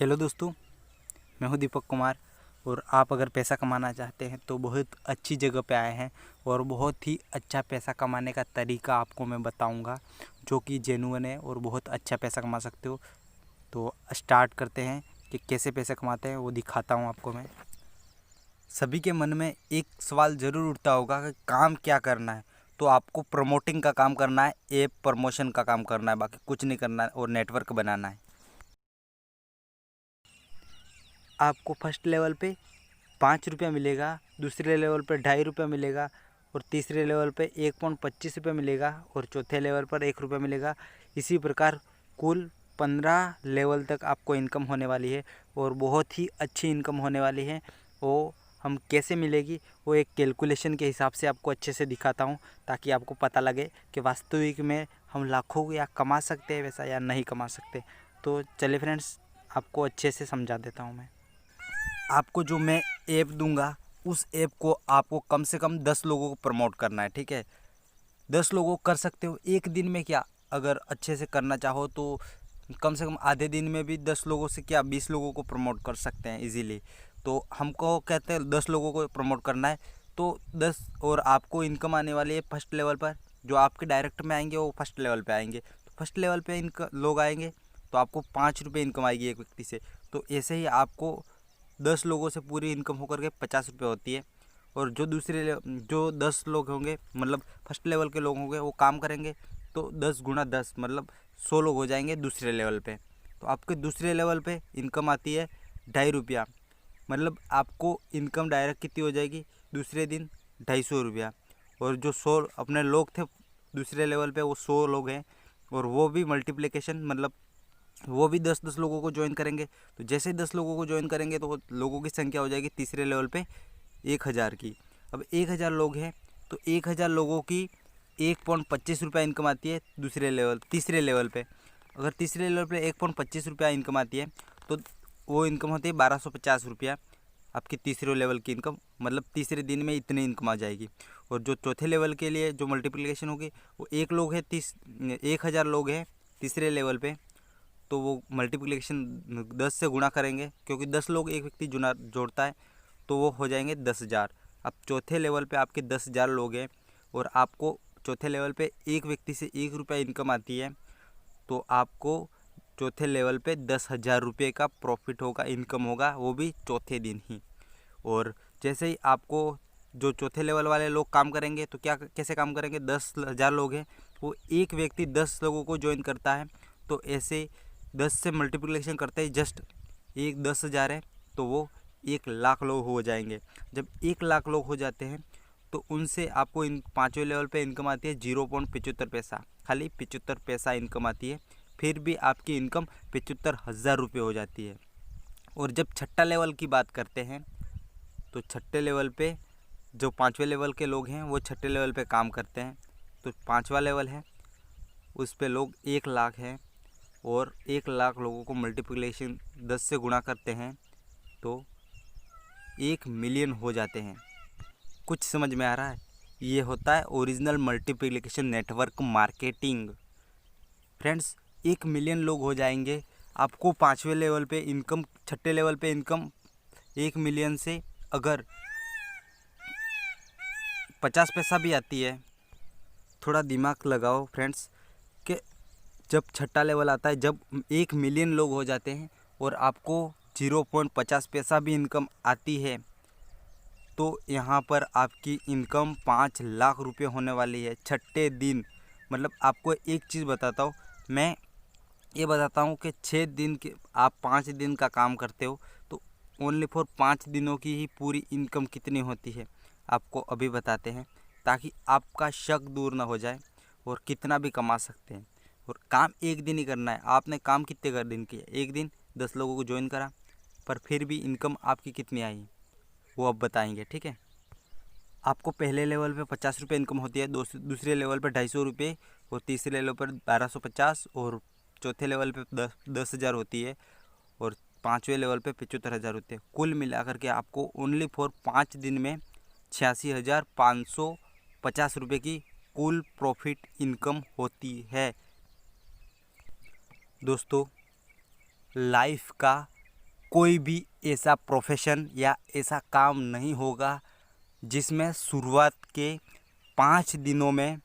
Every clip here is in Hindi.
हेलो दोस्तों, मैं हूं दीपक कुमार। और आप अगर पैसा कमाना चाहते हैं तो बहुत अच्छी जगह पे आए हैं और बहुत ही अच्छा पैसा कमाने का तरीका आपको मैं बताऊंगा जो कि जेन्युइन है और बहुत अच्छा पैसा कमा सकते हो। तो स्टार्ट करते हैं कि कैसे पैसे कमाते हैं, वो दिखाता हूं आपको मैं। सभी के मन में एक सवाल ज़रूर उठता होगा कि काम क्या करना है। तो आपको प्रमोटिंग का काम करना है, ऐप प्रमोशन का काम करना है, बाकी कुछ नहीं करना है और नेटवर्क बनाना है। आपको फर्स्ट लेवल पे 5 रुपया मिलेगा, दूसरे लेवल पर 2.5 रुपया मिलेगा और तीसरे लेवल पे 1.25 रुपये मिलेगा और चौथे लेवल पर 1 रुपया मिलेगा। इसी प्रकार कुल 15 लेवल तक आपको इनकम होने वाली है और बहुत ही अच्छी इनकम होने वाली है। वो हम कैसे मिलेगी वो एक कैलकुलेशन के हिसाब से आपको अच्छे से दिखाता हूँ, ताकि आपको पता लगे कि वास्तविक में हम लाखों या कमा सकते हैं वैसा या नहीं कमा सकते। तो चलिए फ्रेंड्स, आपको अच्छे से समझा देता हूँ मैं। आपको जो मैं ऐप दूंगा उस ऐप को आपको कम से कम 10 लोगों को प्रमोट करना है, ठीक है। 10 लोगों को कर सकते हो एक दिन में, क्या अगर अच्छे से करना चाहो तो कम से कम आधे दिन में भी 10 लोगों से क्या 20 लोगों को प्रमोट कर सकते हैं इजीली। तो हमको कहते हैं 10 लोगों को प्रमोट करना है तो 10, और आपको इनकम आने वाली है फर्स्ट लेवल पर। जो आपके डायरेक्ट में आएंगे वो फर्स्ट लेवल पे आएंगे, तो फर्स्ट लेवल पे लोग आएंगे तो आपको 5 रुपये इनकम आएगी एक व्यक्ति से। तो ऐसे ही आपको 10 लोगों से पूरी इनकम होकर के 50 रुपये होती है। और जो 10 लोग होंगे, मतलब फर्स्ट लेवल के लोग होंगे, वो काम करेंगे तो 10 गुणा 10 मतलब 100 लोग हो जाएंगे दूसरे लेवल पे। तो आपके दूसरे लेवल पे इनकम आती है 2.5 रुपया, मतलब आपको इनकम डायरेक्ट कितनी हो जाएगी दूसरे दिन 250 रुपया। और जो 100 अपने लोग थे दूसरे लेवल पे वो 100 लोग हैं, और वो भी मल्टीप्लिकेशन, मतलब वो भी 10-10 लोगों को ज्वाइन करेंगे। तो जैसे ही 10 लोगों को ज्वाइन करेंगे तो लोगों की संख्या हो जाएगी तीसरे लेवल पे 1000 की। अब 1000 लोग हैं तो 1000 लोगों की 1.25 रुपया इनकम आती है तीसरे लेवल पे। अगर तीसरे लेवल पे 1.25 रुपया इनकम आती है तो वो इनकम होती है 1250 रुपया। आपकी तीसरे लेवल की इनकम, मतलब तीसरे दिन में इतनी इनकम आ जाएगी। और जो चौथे लेवल के लिए जो मल्टीप्लिकेशन होगी, वो 1000 लोग हैं तीसरे लेवल पे, तो वो मल्टीप्लिकेशन 10 से गुणा करेंगे, क्योंकि 10 लोग एक व्यक्ति जोड़ता है, तो वो हो जाएंगे 10,000। अब चौथे लेवल पे आपके 10,000 लोग हैं और आपको चौथे लेवल पे एक व्यक्ति से 1 रुपया इनकम आती है, तो आपको चौथे लेवल पे 10,000 रुपये का प्रॉफिट होगा, इनकम होगा, वो भी चौथे दिन ही। और जैसे ही आपको जो चौथे लेवल वाले लोग काम करेंगे तो कैसे काम करेंगे, 10,000 लोग हैं, वो एक व्यक्ति 10 लोगों को ज्वाइन करता है, तो ऐसे 10 से मल्टीप्लिकेशन करते ही जस्ट एक 10,000 है तो वो 1 लाख लोग हो जाएंगे। जब 1 लाख लोग हो जाते हैं तो उनसे आपको इन 5वें लेवल पे इनकम आती है 0.75 पैसा, खाली 75 पैसा इनकम आती है। फिर भी आपकी इनकम 75,000 रुपये हो जाती है। और जब छठा लेवल की बात करते हैं तो छठे लेवल पे जो 5वें लेवल के लोग हैं वो छठे लेवल पे काम करते हैं, तो 5वां लेवल है उस पे लोग 1 लाख हैं, और 1 लाख लोगों को मल्टीप्लिकेशन 10 से गुणा करते हैं तो 1 मिलियन हो जाते हैं। कुछ समझ में आ रहा है? ये होता है original multiplication network marketing. Friends, 1 million लोग हो जाएंगे, आपको 5वें लेवल पे इनकम, छठे लेवल पे इनकम 1 मिलियन से अगर 50 पैसा भी आती है, थोड़ा दिमाग लगाओ फ्रेंड्स, कि जब छठा लेवल आता है, जब 1 मिलियन लोग हो जाते हैं और आपको 0.50 पैसा भी इनकम आती है, तो यहाँ पर आपकी इनकम 5 लाख रुपये होने वाली है छठे दिन। मतलब आपको एक चीज़ बताता हूँ मैं, ये बताता हूँ कि 6 दिन के आप 5 दिन का काम करते हो तो ओनली फॉर 5 दिनों की ही पूरी इनकम कितनी होती है आपको अभी बताते हैं, ताकि आपका शक दूर ना हो जाए और कितना भी कमा सकते हैं। और काम एक दिन ही करना है। आपने काम कितने दिन किया, एक दिन 10 लोगों को ज्वाइन करा, पर फिर भी इनकम आपकी कितनी आई वो अब बताएंगे, ठीक है। आपको पहले लेवल पे 50 रुपये इनकम होती है, दूसरे लेवल पे 250 रुपये, और तीसरे लेवल पर 1250, और चौथे लेवल पे 10,000 होती है, और 5वें लेवल पे 75,000 होते हैं। कुल मिलाकर के आपको ओनली फॉर 5 दिन में 86,550 रुपये की कुल प्रॉफिट इनकम होती है। दोस्तों, लाइफ का कोई भी ऐसा प्रोफेशन या ऐसा काम नहीं होगा जिसमें शुरुआत के 5 दिनों में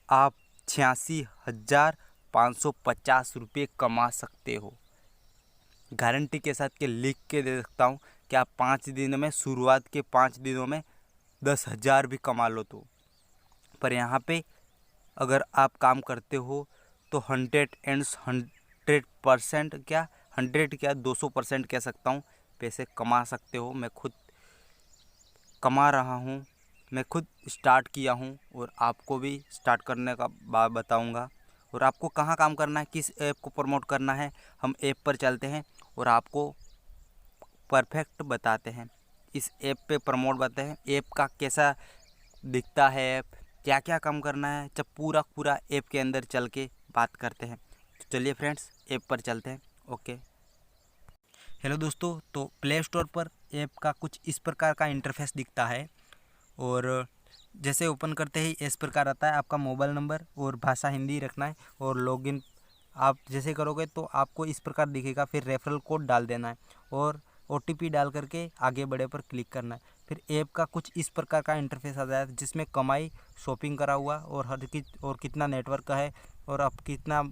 आप 86,550 रुपये कमा सकते हो। गारंटी के साथ के लिख के दे सकता हूँ कि आप 5 दिनों में, शुरुआत के 5 दिनों में 10,000 भी कमा लो तो। पर यहाँ पे अगर आप काम करते हो तो 100% क्या 200% कह सकता हूँ पैसे कमा सकते हो। मैं खुद कमा रहा हूँ, मैं खुद स्टार्ट किया हूँ और आपको भी स्टार्ट करने का बात बताऊँगा। और आपको कहाँ काम करना है, किस ऐप को प्रमोट करना है, हम ऐप पर चलते हैं और आपको परफेक्ट बताते हैं। इस ऐप पे प्रमोट बताते हैं, ऐप का कैसा दिखता है, ऐप क्या क्या काम करना है, जब पूरा ऐप के अंदर चल के बात करते हैं। तो चलिए फ्रेंड्स, ऐप पर चलते हैं। ओके, हेलो दोस्तों। तो प्ले स्टोर पर ऐप का कुछ इस प्रकार का इंटरफेस दिखता है और जैसे ओपन करते ही इस प्रकार आता है। आपका मोबाइल नंबर और भाषा हिंदी रखना है और लॉगिन आप जैसे करोगे तो आपको इस प्रकार दिखेगा। फिर रेफरल कोड डाल देना है और OTP डाल करके आगे बढ़े पर क्लिक करना है। फिर ऐप का कुछ इस प्रकार का इंटरफेस आता है जिसमें कमाई, शॉपिंग करा हुआ और कितना नेटवर्क का है और आप कितना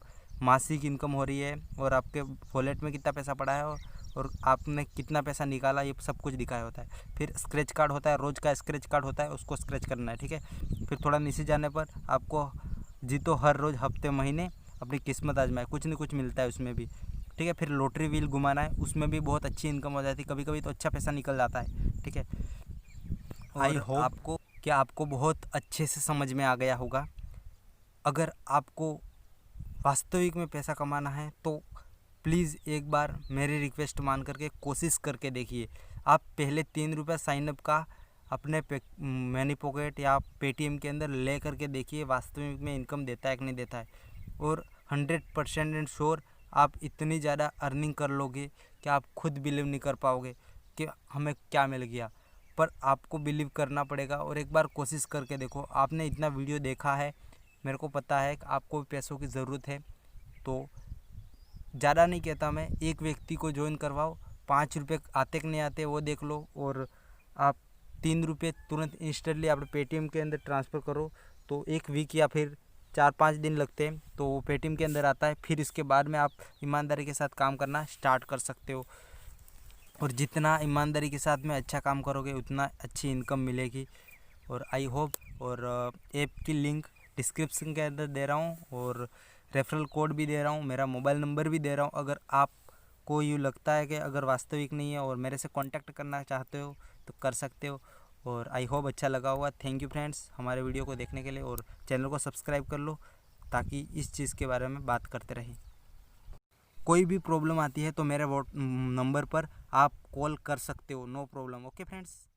मासिक इनकम हो रही है और आपके वॉलेट में कितना पैसा पड़ा है और आपने कितना पैसा निकाला, ये सब कुछ दिखाया होता है। फिर स्क्रैच कार्ड होता है, रोज़ का स्क्रैच कार्ड होता है, उसको स्क्रैच करना है, ठीक है। फिर थोड़ा नीचे जाने पर आपको जीतो हर रोज़, हफ्ते, महीने अपनी किस्मत आजमाए, कुछ न कुछ मिलता है उसमें भी, ठीक है। फिर लॉटरी व्हील घुमाना है, उसमें भी बहुत अच्छी इनकम हो जाती है, कभी कभी तो अच्छा पैसा निकल जाता है, ठीक है। आई होप आपको बहुत अच्छे से समझ में आ गया होगा। अगर आपको वास्तविक में पैसा कमाना है तो प्लीज़ एक बार मेरी रिक्वेस्ट मान करके कोशिश करके देखिए। आप पहले 3 रुपये साइनअप का अपने मनी पॉकेट या पेटीएम के अंदर ले करके देखिए वास्तविक में इनकम देता है कि नहीं देता है। और 100% एंड श्योर आप इतनी ज़्यादा अर्निंग कर लोगे कि आप खुद बिलीव नहीं कर पाओगे कि हमें क्या मिल गया। पर आपको बिलीव करना पड़ेगा और एक बार कोशिश करके देखो। आपने इतना वीडियो देखा है, मेरे को पता है कि आपको भी पैसों की ज़रूरत है, तो ज़्यादा नहीं कहता मैं, एक व्यक्ति को ज्वाइन करवाओ। 5 रुपये आते कि नहीं आते वो देख लो और आप 3 रुपये तुरंत इंस्टेंटली आप पेटीएम के अंदर ट्रांसफ़र करो तो 1 वीक या फिर 4-5 दिन लगते हैं तो वो पेटीएम के अंदर आता है। फिर इसके बाद में आप ईमानदारी के साथ काम करना स्टार्ट कर सकते हो और जितना ईमानदारी के साथ में अच्छा काम करोगे उतना अच्छी इनकम मिलेगी। और आई होप, और ऐप की लिंक डिस्क्रिप्शन के अंदर दे रहा हूँ और रेफरल कोड भी दे रहा हूँ, मेरा मोबाइल नंबर भी दे रहा हूँ। अगर आपको यूँ लगता है कि अगर वास्तविक नहीं है और मेरे से कांटेक्ट करना चाहते हो तो कर सकते हो। और आई होप अच्छा लगा होगा। थैंक यू फ्रेंड्स हमारे वीडियो को देखने के लिए, और चैनल को सब्सक्राइब कर लो ताकि इस चीज़ के बारे में बात करते रहें। कोई भी प्रॉब्लम आती है तो मेरे नंबर पर आप कॉल कर सकते हो, नो प्रॉब्लम। Okay friends.